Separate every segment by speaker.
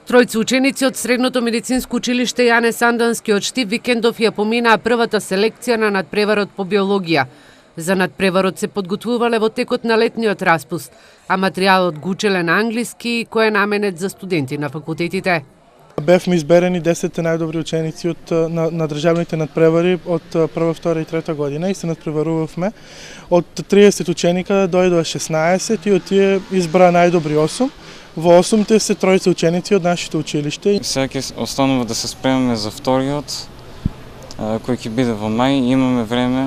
Speaker 1: Тројца ученици од Средното медицинско училиште Јане Сандански од Штип Викендов ја поминаа првата селекција на надпреварот по биологија. За надпреварот се подготвувале во текот на летниот распуст, а материјалот го учеле на англиски, кој е наменет за студенти на факултетите.
Speaker 2: Бевме изберени 10 најдобри ученици на државните надпревари од прва, втора и трета година и се надпреварувавме. Од 30 ученика дојдоа 16 и од тие избра најдобри 8. Во 8-те се тројца ученици од нашите училиште.
Speaker 3: Сега ќе останува да се спремаме за вториот, кој ќе биде во мај, имаме време.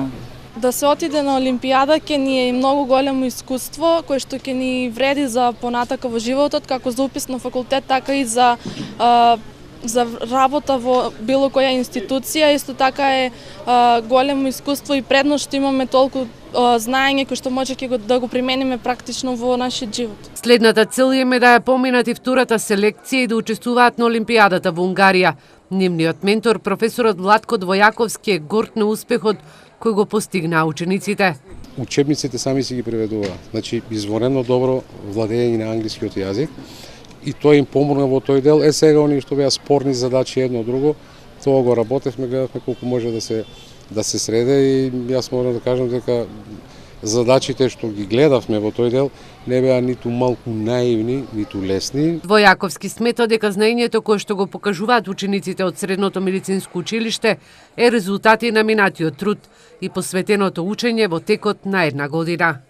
Speaker 4: Да се отиде на Олимпијада ќе ни е многу големо искуство, кое што ќе ни вреди за понатака во животот, како за упис на факултет, така и за работа во било која институција. Исто така е големо искуство и предност што имаме толку знаење кој што може да го примениме практично во нашиот живот.
Speaker 1: Следната цел е да ја поминат и втората селекција и да учествуваат на Олимпијадата во Унгарија. Нивниот ментор, професорот Владко Двојаковски, е горд на успехот кој го постигнаа учениците.
Speaker 5: Учебниците сами си ги преведуваат. Значи, изворено добро владење на англискиот јазик и тоа им помогна во тој дел. Сега оние што беа спорни задачи едно друго, тоа го работевме, гледавме колку може да се среде и јас морам да кажам дека задачите што ги гледавме во тој дел не беа ниту малку наивни, ниту лесни.
Speaker 1: Двојаковски смета дека знаењето кое што го покажуваат учениците од Средното медицинско училиште е резултати на минатиот труд и посветеното учење во текот на една година.